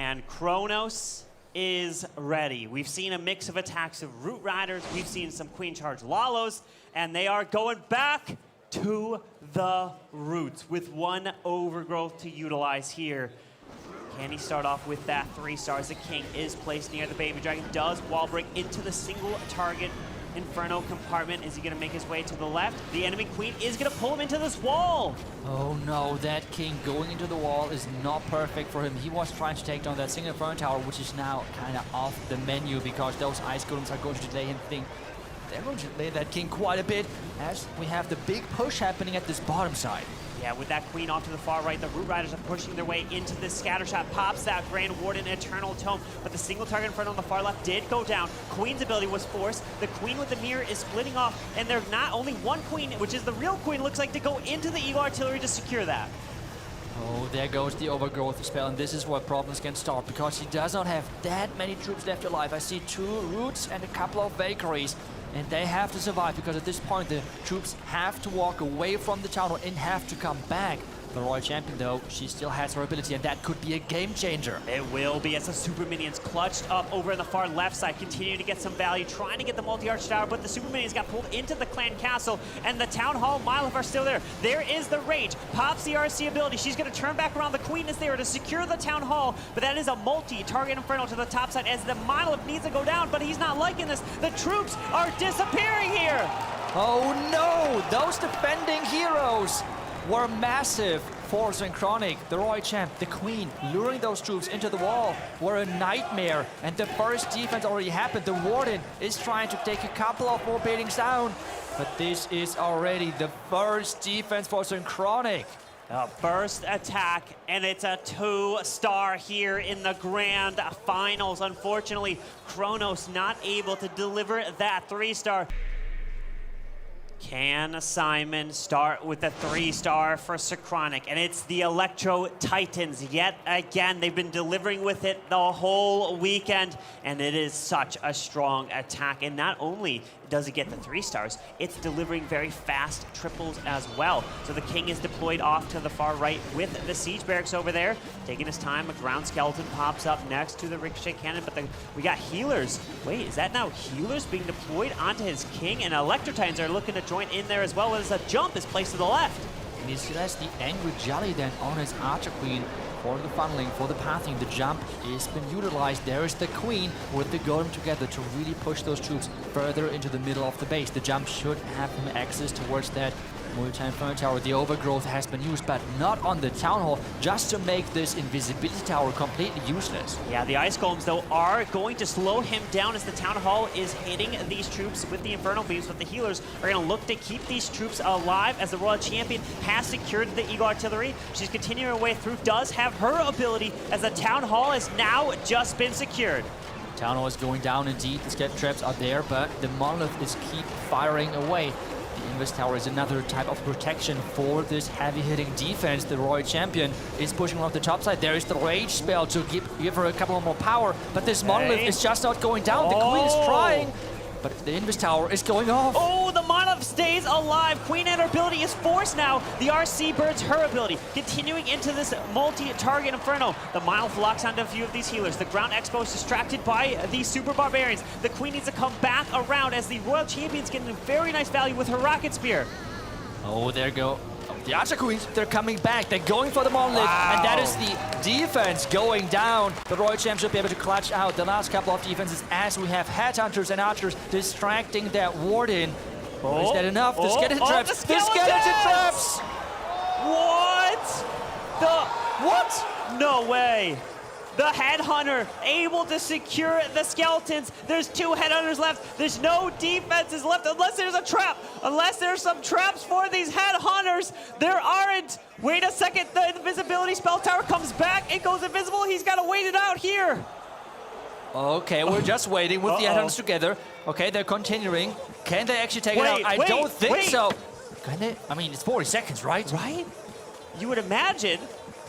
And Cronos is ready. We've seen a mix of attacks of Root Riders, we've seen some Queen Charge Lalos, and they are going back to the roots with one Overgrowth to utilize here. Can he start off with that 3 stars? The King is placed near the Baby Dragon, does wall break into the single target Inferno compartment. Is he gonna make his way to the left? The enemy Queen is gonna pull him into this wall. Oh no, that King going into the wall is not perfect for him. He was trying to take down that single Inferno tower, which is now kind of off the menu because those Ice Golems are going to delay him. They're going to delay that King quite a bit as we have the big push happening at this bottom side. Yeah, with that Queen off to the far right, the Root Riders are pushing their way into this scatter shot. Pops that Grand Warden Eternal Tome, but the single target in front on the far left did go down. Queen's ability was forced. The Queen with the mirror is splitting off, and there's not only one Queen, which is the real Queen, looks like to go into the Eagle Artillery to secure that. Oh, there goes the Overgrowth spell, and this is where problems can start because he does not have that many troops left alive. I see 2 Roots and a couple of Valkyries. And they have to survive because at this point the troops have to walk away from the town and have to come back. The Royal Champion though, she still has her ability and that could be a game changer. It will be as the Super Minions clutched up over in the far left side, continue to get some value, trying to get the multi-arch tower, but the Super Minions got pulled into the Clan Castle and the Town Hall Milehiff are still there. There is the Rage, pops the RC ability, she's gonna turn back around, the Queen is there to secure the Town Hall, but that is a multi-target Inferno to the top side as the Milehiff needs to go down, but he's not liking this. The troops are disappearing here. Oh no, those defending heroes were massive for SYNCHRONIC. The Royal Champ, the Queen, luring those troops into the wall were a nightmare. And the first defense already happened. The Warden is trying to take a couple of more buildings down. But this is already the first defense for SYNCHRONIC. The first attack, and it's a 2-star here in the Grand Finals. Unfortunately, Cronos not able to deliver that 3-star. Can Simon start with the 3-star for SYNCHRONIC? And it's the Electro Titans. Yet again, they've been delivering with it the whole weekend, and it is such a strong attack. And not only does it get the 3 stars, it's delivering very fast triples as well. So the King is deployed off to the far right with the Siege Barracks over there. Taking his time, a Ground Skeleton pops up next to the Ricochet Cannon, but we got healers. Wait, is that now healers being deployed onto his King? And Electro Titans are looking to join in there as well as a jump is placed to the left. And he still has the Angry Jelly then on his Archer Queen for the funneling, for the pathing. The jump has been utilized. There is the Queen with the Golem together to really push those troops further into the middle of the base. The jump should have him access towards that multi-Inferno tower. The Overgrowth has been used, but not on the Town Hall, just to make this Invisibility Tower completely useless. Yeah, the Ice Golems, though, are going to slow him down as the Town Hall is hitting these troops with the Infernal Beams, but the healers are going to look to keep these troops alive as the Royal Champion has secured the Eagle Artillery. She's continuing her way through, does have her ability as the Town Hall has now just been secured. Town Hall is going down indeed, the Scatter Traps are there, but the Monolith is keep firing away. The Invis Tower is another type of protection for this heavy-hitting defense. The Royal Champion is pushing off the top side. There is the Rage spell to give her a couple more power, but this Monolith is just not going down. The Queen is trying, but the Invis Tower is going off. Oh, the Monolith stays alive. Queen and her ability is forced now. The RC burns her ability. Continuing into this multi-target Inferno. The Monolith locks onto a few of these healers. The Ground Expo is distracted by these Super Barbarians. The Queen needs to come back around as the Royal Champion's getting a very nice value with her Rocket Spear. Oh, there go. The Archer Queens, they're coming back. They're going for the Monolith, and that is the defense going down. The Royal Champ should be able to clutch out the last couple of defenses as we have Headhunters and Archers distracting that Warden. Is that enough? The Skeleton Traps! The Skeleton Traps! What? What? No way. The Headhunter able to secure the Skeletons. There's 2 Headhunters left. There's no defenses left unless there's a trap. Unless there's some traps for these Headhunters. There aren't. Wait a second. The Invisibility Spell Tower comes back. It goes invisible. He's got to wait it out here. Okay, we're just waiting with the Headhunters together. Okay, they're continuing. Can they actually take it out? I don't think so. Can they? I mean, it's 40 seconds, right? Right? You would imagine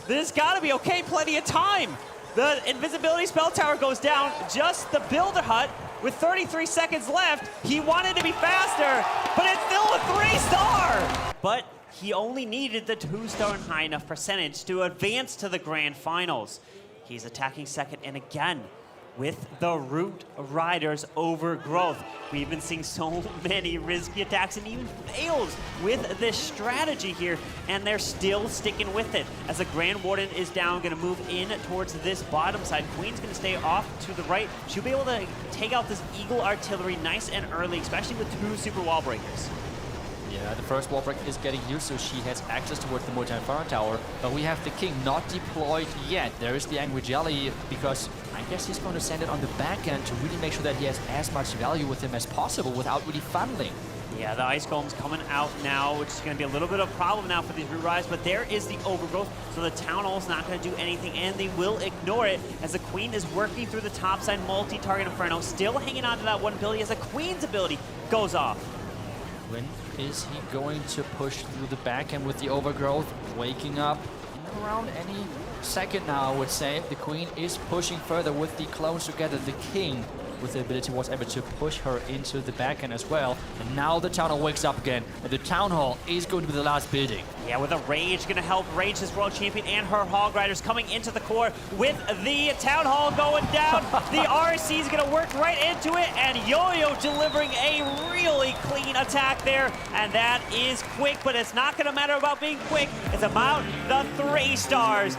there's got to be okay. Plenty of time. The Invisibility Spell Tower goes down, just the Builder Hut with 33 seconds left. He wanted to be faster, but it's still a 3-star. But he only needed the 2-star and high enough percentage to advance to the Grand Finals. He's attacking second, and again, with the Root Rider's overgrowth. We've been seeing so many risky attacks and even fails with this strategy here, and they're still sticking with it. As the Grand Warden is down, gonna move in towards this bottom side. Queen's gonna stay off to the right. She'll be able to take out this Eagle Artillery nice and early, especially with 2 super wall breakers. Yeah, the first wall break is getting used, so she has access towards the multi-inferno tower. But we have the King not deployed yet. There is the Angry Jelly, because I guess he's going to send it on the back end to really make sure that he has as much value with him as possible without really funneling. Yeah, the Ice Golem's coming out now, which is going to be a little bit of a problem now for these Root Riders, but there is the overgrowth, so the Town Hall's not going to do anything, and they will ignore it as the Queen is working through the top side multi-target Inferno, still hanging on to that one ability as the Queen's ability goes off. When is he going to push through the back end with the overgrowth? Waking up in around any second now, I would say. The Queen is pushing further with the clones together. The King, with the ability, was able to push her into the back end as well. And now the Town Hall wakes up again. And the Town Hall is going to be the last building. Yeah, with a Rage going to help Rage, this World Champion, and her Hog Riders coming into the core with the Town Hall going down. The RC is going to work right into it, and Yo-Yo delivering a really clean attack there. And that is quick, but it's not going to matter about being quick. It's about the 3 stars.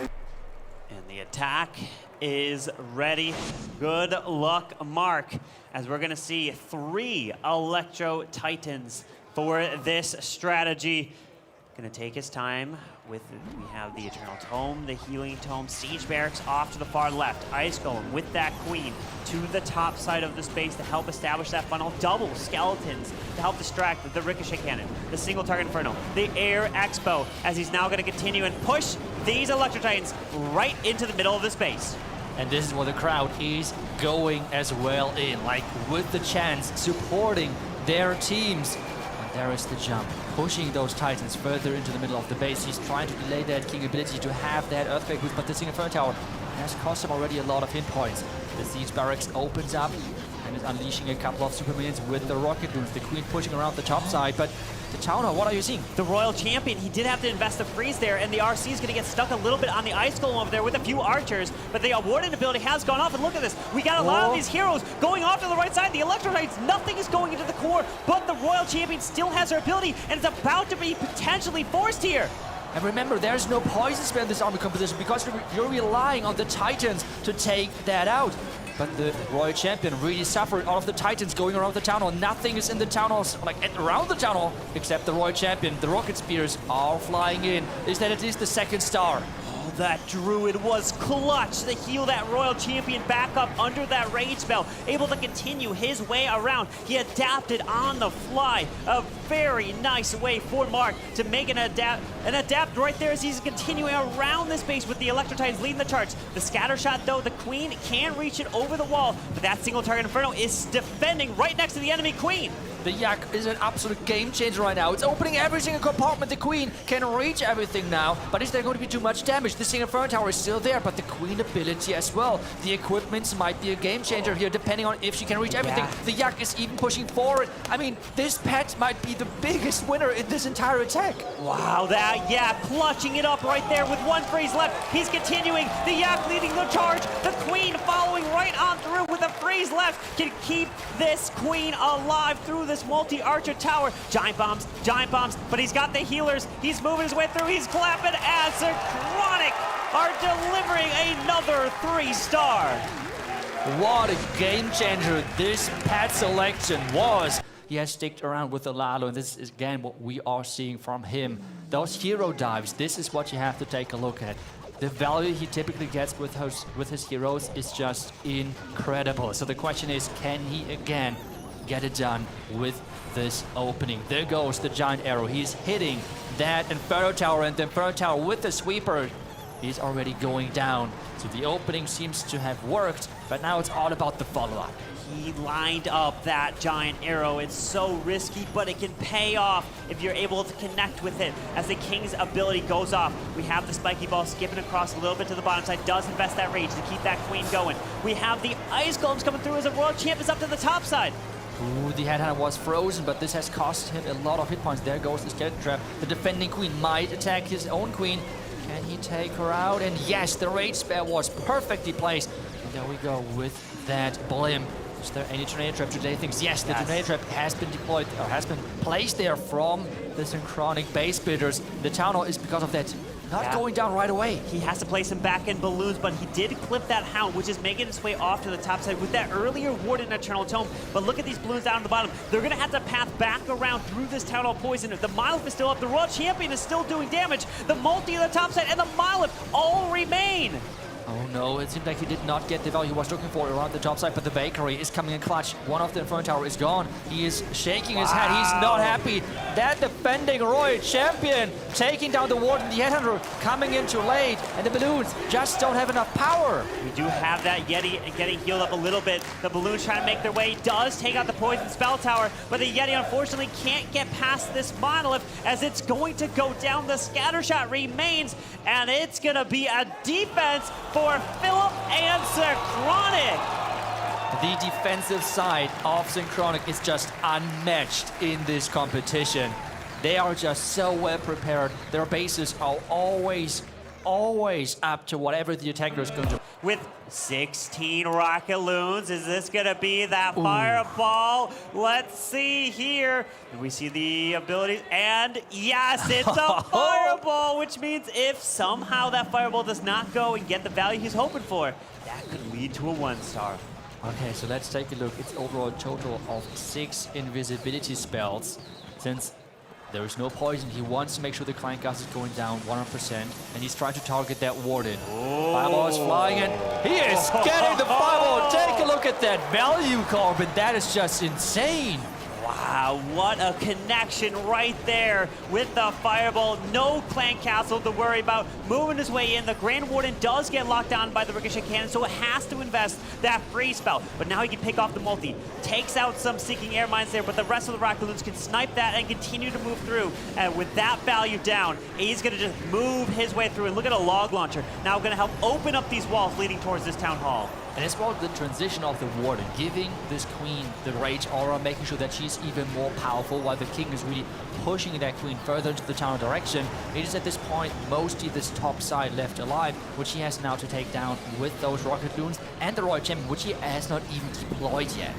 And the attack is ready. Good luck, Mark, as we're going to see 3 Electro Titans for this strategy. Going to take his time with, we have the Eternal Tome, the Healing Tome, Siege Barracks off to the far left. Ice Golem with that Queen to the top side of the space to help establish that funnel. Double Skeletons to help distract the Ricochet Cannon, the Single Target Inferno, the Air Expo, as he's now going to continue and push these Electro Titans right into the middle of the space. And this is where the crowd is going as well in, like with the chance, supporting their teams. And there is the jump, pushing those Titans further into the middle of the base. He's trying to delay that King ability to have that Earthquake boost, but the Single Inferno Tower has cost him already a lot of hit points. The Siege Barracks opens up and is unleashing a couple of super minions with the rocket boost. The Queen pushing around the top side, but the Town Hall, what are you seeing? The Royal Champion, he did have to invest the freeze there, and the RC is going to get stuck a little bit on the Ice Golem over there with a few archers, but the Warden ability has gone off, and look at this. We got a lot of these heroes going off to the right side. The Electro Titans, nothing is going into the core, but the Royal Champion still has her ability, and it's about to be potentially forced here. And remember, there's no poison spell in this army composition because you're relying on the Titans to take that out. But the Royal Champion really suffered all of the Titans going around the Town Hall. Nothing is in the Town Hall, like around the Town Hall, except the Royal Champion. The Rocket Spears are flying in. Is that at least the 2nd star? Oh, that Druid was clutch to heal that Royal Champion back up under that Rage spell, able to continue his way around. He adapted on the fly. A very nice way for Mark to make an adapt right there as he's continuing around this base with the Electro Titans leading the charge. The scatter shot, though, the Queen can reach it over the wall, but that Single Target Inferno is defending right next to the enemy Queen. The Yak is an absolute game changer right now. It's opening every single compartment. The Queen can reach everything now, but is there going to be too much damage? The Single Inferno Tower is still there, but the Queen ability as well. The equipments might be a game changer here, depending on if she can reach everything. Yeah. The Yak is even pushing forward. I mean, this pet might be the biggest winner in this entire attack. Wow, that Yak clutching it up right there with one freeze left. He's continuing. The Yak leading the charge. The Queen following right on through with a freeze left. Can keep this Queen alive through this multi-archer tower. Giant bombs, but he's got the healers. He's moving his way through. He's clapping as SYNCHRONIC are delivering another 3-star. What a game changer this pet selection was. He has sticked around with the Lalo, and this is again what we are seeing from him. Those hero dives, this is what you have to take a look at. The value he typically gets with his heroes is just incredible. So the question is, can he again get it done with this opening? There goes the giant arrow. He's hitting that Inferno Tower, and the Inferno Tower with the sweeper is already going down. So the opening seems to have worked, but now it's all about the follow-up. He lined up that giant arrow. It's so risky, but it can pay off if you're able to connect with it. As the King's ability goes off, we have the spiky ball skipping across a little bit to the bottom side, does invest that rage to keep that Queen going. We have the Ice Golems coming through as a Royal Champ is up to the top side. Ooh, the Headhunter was frozen, but this has cost him a lot of hit points. There goes the Skeleton Trap. The defending Queen might attack his own Queen. Can he take her out? And yes, the rage spell was perfectly placed. And there we go with that blimp. Is there any tornado trap today? Thinks yes, the tornado trap has been deployed or has been placed there from the Synchronic base builders. The Town Hall is because of that not going down right away. He has to place him back in balloons, but he did clip that Hound, which is making its way off to the top side with that earlier Warden Eternal Tome. But look at these balloons down at the bottom. They're going to have to path back around through this Town Hall poison. The Monolith is still up. The Royal Champion is still doing damage. The multi on the top side and the Monolith all remain. Oh no, it seemed like he did not get the value he was looking for around the top side, but the Bakery is coming in clutch. One of the Inferno Tower is gone. He is shaking his head. He's not happy. That defending Royal Champion taking down the Warden, the Headhunter coming in too late, and the Balloons just don't have enough power. We do have that Yeti getting healed up a little bit. The Balloons trying to make their way. Does take out the Poison Spell Tower, but the Yeti unfortunately can't get past this Monolith as it's going to go down. The Scatter Shot remains, and it's going to be a defense for Philipp and Synchronic. The defensive side of Synchronic is just unmatched in this competition. They are just so well prepared. Their bases are always up to whatever the attacker is going to. With 16 Rocket Loons, is this going to be that fireball? Let's see here. We see the abilities, and yes, it's a fireball, which means if somehow that fireball does not go and get the value he's hoping for, that could lead to a 1-star. Okay, so let's take a look. It's overall a total of 6 invisibility spells. Since there is no poison, he wants to make sure the client gas is going down 100%, and he's trying to target that Warden. Fireball is flying, and he is getting the fireball. Take a look at that value, Corbin. That is just insane. Wow, what a connection right there with the fireball. No clan castle to worry about. Moving his way in. The Grand Warden does get locked down by the Ricochet Cannon, so it has to invest that free spell. But now he can pick off the multi. Takes out some Seeking Air Mines there, but the rest of the Rocket Loons can snipe that and continue to move through. And with that value down, he's going to just move his way through. And look at a log launcher. Now going to help open up these walls leading towards this Town Hall. And as well, the transition of the Warden, giving this Queen the Rage Aura, making sure that she's even more powerful, while the King is really pushing that Queen further into the Town direction. It is at this point mostly this top side left alive, which he has now to take down with those Rocket Loons and the Royal Champion, which he has not even deployed yet.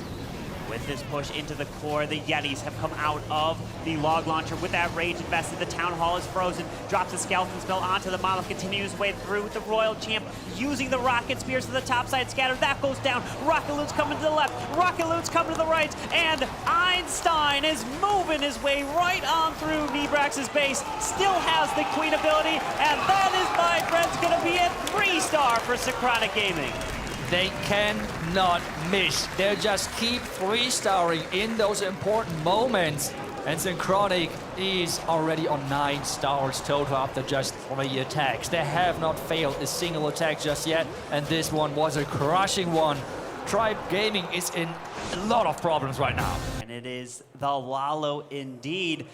With this push into the core, the Yetis have come out of the log launcher with that rage invested. The Town Hall is frozen, drops the skeleton spell onto the Monolith, continues his way through with the Royal Champ, using the Rocket Spears to the top side scatter. That goes down. Rocket Loons coming to the left, Rocket Loons coming to the right, and Einstein is moving his way right on through NEBRAX's base. Still has the Queen ability, and that is, my friends, going to be a 3-star for Synchronic Gaming. They cannot miss. They just keep 3-starring in those important moments. And Synchronic is already on 9 stars total after just 3 attacks. They have not failed a single attack just yet, and this one was a crushing one. Tribe Gaming is in a lot of problems right now. And it is the Lalo indeed.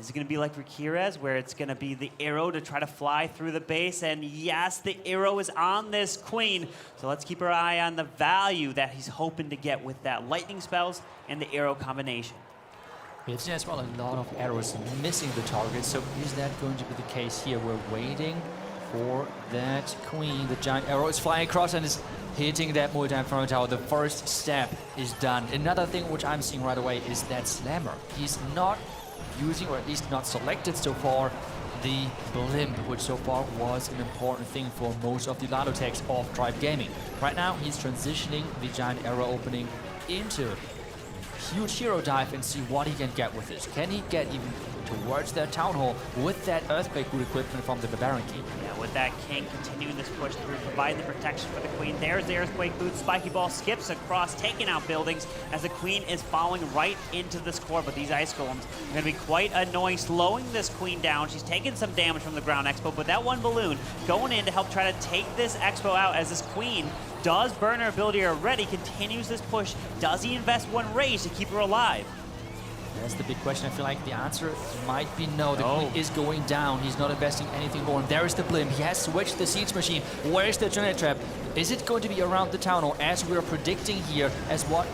Is it going to be like RIQIREZ, where it's going to be the arrow to try to fly through the base? And yes, the arrow is on this Queen. So let's keep our eye on the value that he's hoping to get with that lightning spells and the arrow combination. We've seen as well a lot of arrows missing the target. So is that going to be the case here? We're waiting for that Queen. The giant arrow is flying across and is hitting that multi-inferno tower. The first step is done. Another thing which I'm seeing right away is that Slammer. He's not using, or at least not selected so far, the blimp, which so far was an important thing for most of the Lalo techs of Tribe Gaming. Right now, he's transitioning the giant arrow opening into huge hero dive and see what he can get with this. Can he get even towards that Town Hall with that Earthquake Boot equipment from the Barbarian King? Yeah, with that King continuing this push through, providing the protection for the Queen. There's the Earthquake Boot. Spiky Ball skips across, taking out buildings as the Queen is following right into this core. But these Ice Golems are going to be quite annoying, slowing this Queen down. She's taking some damage from the Ground Expo, but that one balloon going in to help try to take this Expo out as this Queen does burn her ability already, continues this push. Does he invest 1 rage to keep her alive? That's the big question. I feel like the answer might be no. The Queen is going down. He's not investing anything more. And there is the blimp. He has switched the Siege Machine. Where is the Tornado Trap? Is it going to be around the Town Hall as we're predicting here, as what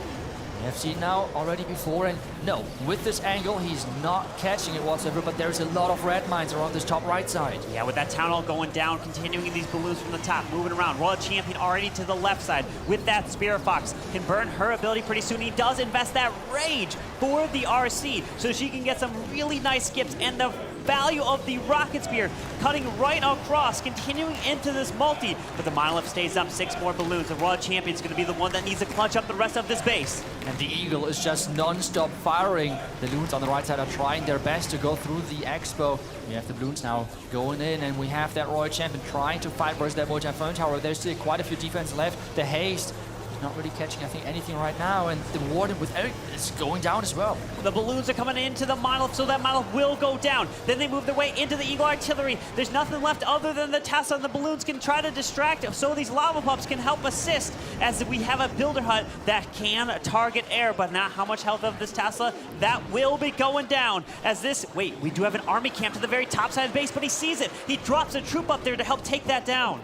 We have seen now already before, and no, with this angle, he's not catching it whatsoever, but there's a lot of red mines around this top right side. Yeah, with that Town Hall going down, continuing these balloons from the top, moving around. Royal Champion already to the left side with that Spirit Fox. Can burn her ability pretty soon. He does invest that Rage for the RC, so she can get some really nice skips, and the value of the Rocket Spear cutting right across, continuing into this multi, but the Monolith stays up. 6 more balloons. The Royal Champion is going to be the one that needs to clutch up the rest of this base. And the Eagle is just non-stop firing. The Loons on the right side are trying their best to go through the Expo. We have the Balloons now going in, and we have that Royal Champion trying to fight versus that multi-phone tower. There's still quite a few defense left. The Haste not really catching, I think, anything right now, and the Warden with Eric is going down as well. The balloons are coming into the Monolith, so that Monolith will go down. Then they move their way into the Eagle Artillery. There's nothing left other than the Tesla, and the balloons can try to distract, so these lava pups can help assist, as we have a Builder Hut that can target air, but not how much health of this Tesla. That will be going down, as this, wait, we do have an army camp to the very top side of the base, but he sees it. He drops a troop up there to help take that down.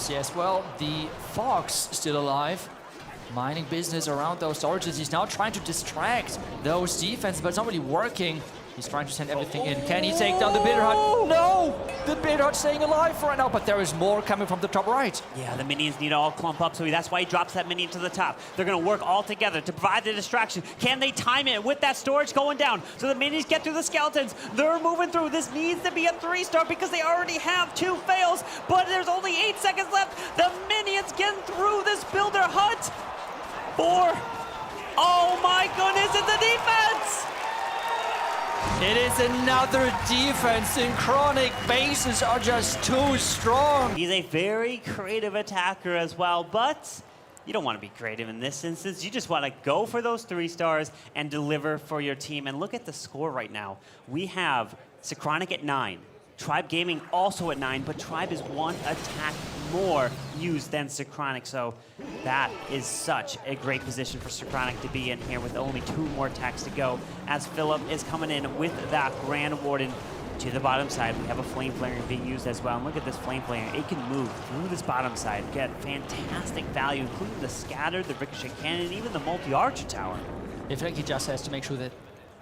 Yes, well, the Fox still alive. Mining business around those storages. He's now trying to distract those defenses, but it's not really working. He's trying to send everything in. Can he take down the Builder Hut? No! The Builder Hut's staying alive right now, but there is more coming from the top right. Yeah, the minions need to all clump up, so that's why he drops that minion to the top. They're going to work all together to provide the distraction. Can they time it with that storage going down? So the minions get through the skeletons. They're moving through. This needs to be a 3-star because they already have 2 fails, but there's only 8 seconds left. The minions getting through this Builder Hut. 4. Oh my goodness, it's a defense! It is another defense. Synchronic bases are just too strong. He's a very creative attacker as well, but you don't want to be creative in this instance. You just want to go for those 3 stars and deliver for your team. And look at the score right now. We have Synchronic at 9. Tribe Gaming also at 9, but Tribe is 1 attack more used than Synchronic, so that is such a great position for Synchronic to be in here with only 2 more attacks to go, as Philip is coming in with that Grand Warden to the bottom side. We have a Flame Flanger being used as well, and look at this Flame Flanger. It can move through this bottom side, get fantastic value, including the Scatter, the Ricochet Cannon, and even the Multi-Archer Tower. I feel like he just has to make sure that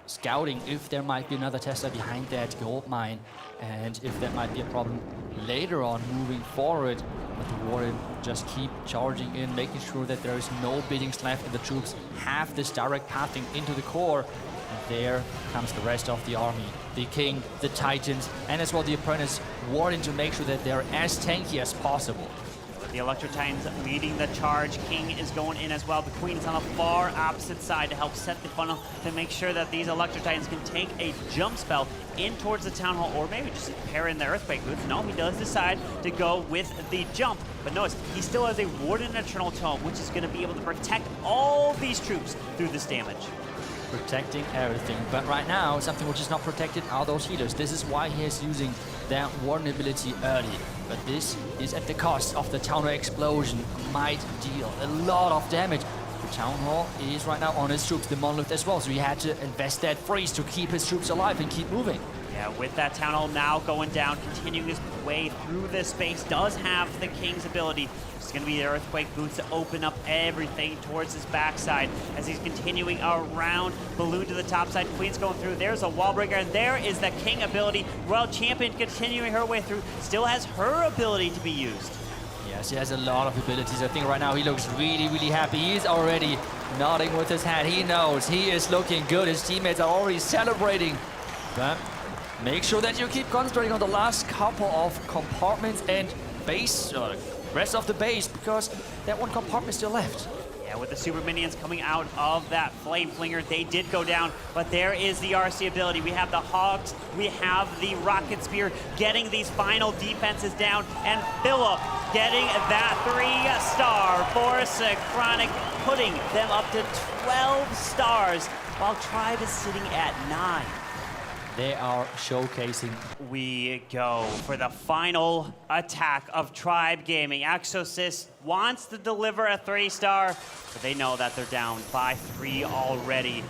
scouting if there might be another Tesla behind that gold mine, and if that might be a problem later on moving forward. But the Warden just keep charging in, making sure that there is no biddings left and the troops have this direct pathing into the core. And there comes the rest of the army. The King, the Titans, and as well the Apprentice Warden to make sure that they're as tanky as possible. The Electro Titans leading the charge. King is going in as well. The Queen is on the far opposite side to help set the funnel to make sure that these Electro Titans can take a jump spell in towards the Town Hall, or maybe just pair in the Earthquake boots. No, he does decide to go with the jump. But notice, he still has a Warden Eternal Tome, which is going to be able to protect all these troops through this damage. Protecting everything, but right now something which is not protected are those healers. This is why he is using that Warden ability early, but this is at the cost of the Town Hall explosion. Might deal a lot of damage. The Town Hall is right now on his troops, the Monolith as well, so he had to invest that freeze to keep his troops alive and keep moving. Yeah, with that Town Hall now going down, continuing his way through this space, does have the King's ability. It's going to be the Earthquake Boots to open up everything towards his backside as he's continuing around. Balloon to the top side, Queen's going through. There's a Wall Breaker, and there is the King ability. Royal Champion continuing her way through, still has her ability to be used. Yes, he has a lot of abilities. I think right now he looks really, really happy. He's already nodding with his head. He knows he is looking good. His teammates are already celebrating. But make sure that you keep concentrating on the last couple of compartments and base, rest of the base, because that one compartment is still left. Yeah, with the super minions coming out of that Flame Flinger, they did go down, but there is the RC ability. We have the Hogs, we have the Rocket Spear getting these final defenses down, and Philip getting that 3-star for Synchronic, putting them up to 12 stars, while Tribe is sitting at 9. They are showcasing. We go for the final attack of Tribe Gaming. EXCOSIST wants to deliver a 3-star, but they know that they're down by 3 already.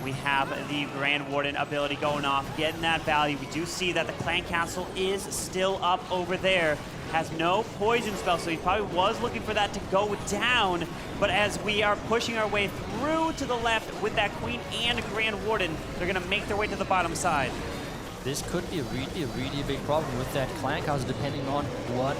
We have the Grand Warden ability going off, getting that value. We do see that the Clan Castle is still up over there. Has no poison spell, so he probably was looking for that to go down. But as we are pushing our way through to the left with that Queen and Grand Warden, they're gonna make their way to the bottom side. This could be a really big problem with that Clan Castle, depending on what,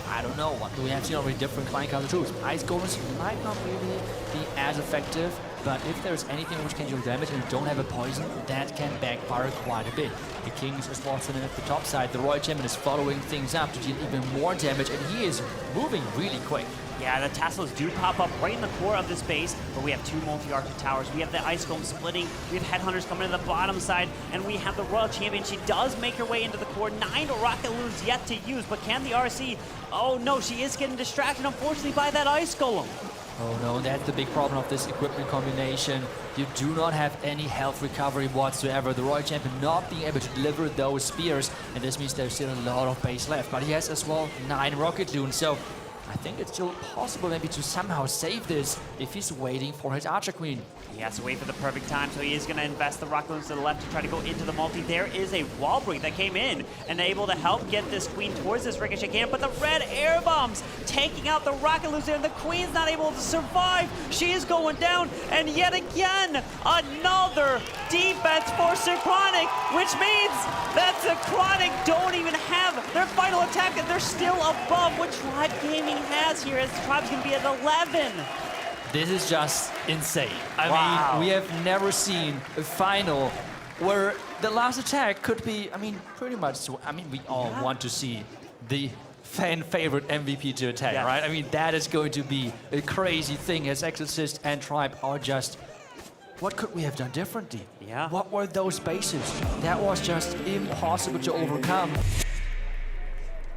I don't know, what we have seen already different Clan Castle troops. Ice Golems might not really be as effective, but if there's anything which can deal damage and you don't have a poison, that can backfire quite a bit. The King's is sitting at the top side. The Royal Champion is following things up to deal even more damage, and he is moving really quick. Yeah, the tassels do pop up right in the core of this base, but we have two multi-arctic towers. We have the Ice Golem splitting, we have Headhunters coming to the bottom side, and we have the Royal Champion. She does make her way into the core. 9 rocket loons yet to use, but can the RC? Oh no, she is getting distracted, unfortunately, by that Ice Golem. Oh no, that's the big problem of this equipment combination. You do not have any health recovery whatsoever. The Royal Champion not being able to deliver those spears, and this means there's still a lot of base left. But he has as well 9 rocket loons, so I think it's still possible maybe to somehow save this if he's waiting for his Archer Queen. He has to wait for the perfect time, so he is going to invest the rocket loons to the left to try to go into the multi. There is a wall break that came in and able to help get this Queen towards this Ricochet cannon, but the red air bombs taking out the rocket loons there, and the Queen's not able to survive. She is going down, and yet again, another defense for SYNCHRONIC, which means that SYNCHRONIC don't even have their final attack, and they're still above what Tribe Gaming has here, as Tribe's going to be at 11. This is just insane. I Wow. mean, we have never seen a final where the last attack could be, I mean, pretty much, I mean, we all want to see the fan favorite MVP to attack, Yes. right? I mean, that is going to be a crazy thing, as Exorcist and Tribe are just, what could we have done differently? Yeah. What were those bases? That was just impossible to overcome.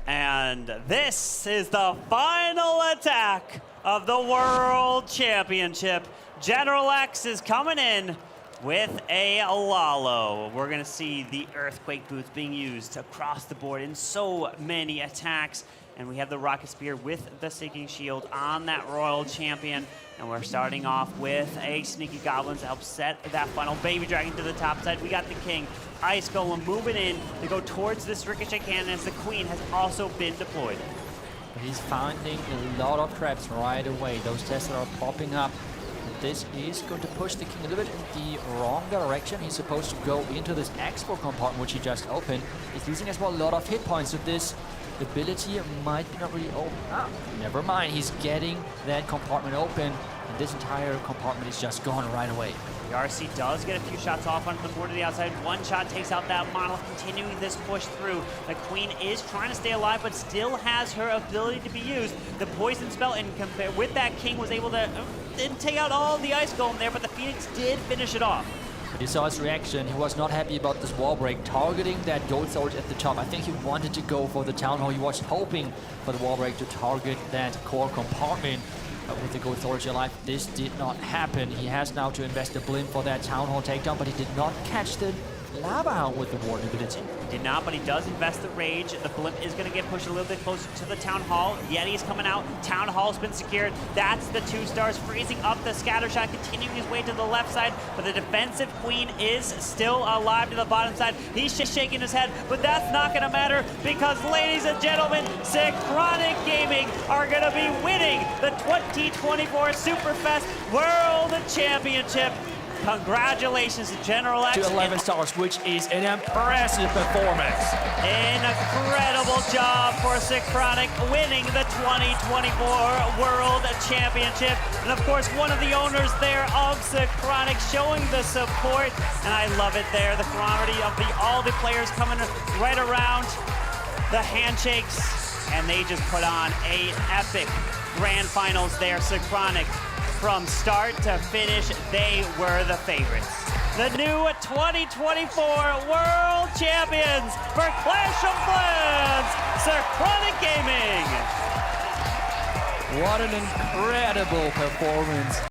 And this is the final attack of the World Championship. General X is coming in with a Lalo. We're gonna see the Earthquake boots being used across the board in so many attacks. And we have the Rocket Spear with the Sinking Shield on that Royal Champion. And we're starting off with a Sneaky Goblin to help set that final Baby Dragon to the top side. We got the King, Ice Golem moving in to go towards this Ricochet cannon, as the Queen has also been deployed. He's finding a lot of traps right away. Those Tesla are popping up. This is going to push the King a little bit in the wrong direction. He's supposed to go into this export compartment, which he just opened. He's losing as well a lot of hit points with this. Ability might be not really open. Never mind. He's getting that compartment open, and this entire compartment is just gone right away. The RC does get a few shots off onto the board to the outside. One shot takes out that Monolith, continuing this push through. The Queen is trying to stay alive, but still has her ability to be used. The poison spell, and with that, King was able to didn't take out all the Ice Golem there, but the Phoenix did finish it off. But you saw his reaction. He was not happy about this wall break, targeting that Gold Sword at the top. I think he wanted to go for the Town Hall. He was hoping for the wall break to target that core compartment. But with the Gold Sword alive, this did not happen. He has now to invest a Blimp for that Town Hall takedown, but he did not catch the Lava Hound with the Warden ability. Did not, but he does invest the Rage. The Blimp is going to get pushed a little bit closer to the Town Hall. Yeti's coming out. Town Hall's been secured. That's the 2 stars, freezing up the Scatter Shot, continuing his way to the left side. But the defensive Queen is still alive to the bottom side. He's just shaking his head, but that's not going to matter, because, ladies and gentlemen, SYNCHRONIC Gaming are going to be winning the 2024 Superfest World Championship. Congratulations to General X. To 11 stars, which is an impressive performance. Incredible job for SYNCHRONIC, winning the 2024 World Championship. And of course, one of the owners there of SYNCHRONIC showing the support. And I love it there, the camaraderie of all the players coming right around, the handshakes. And they just put on an epic grand finals there. SYNCHRONIC, from start to finish, they were the favorites. The new 2024 World Champions for Clash of Clans, SYNCHRONIC Gaming. What an incredible performance.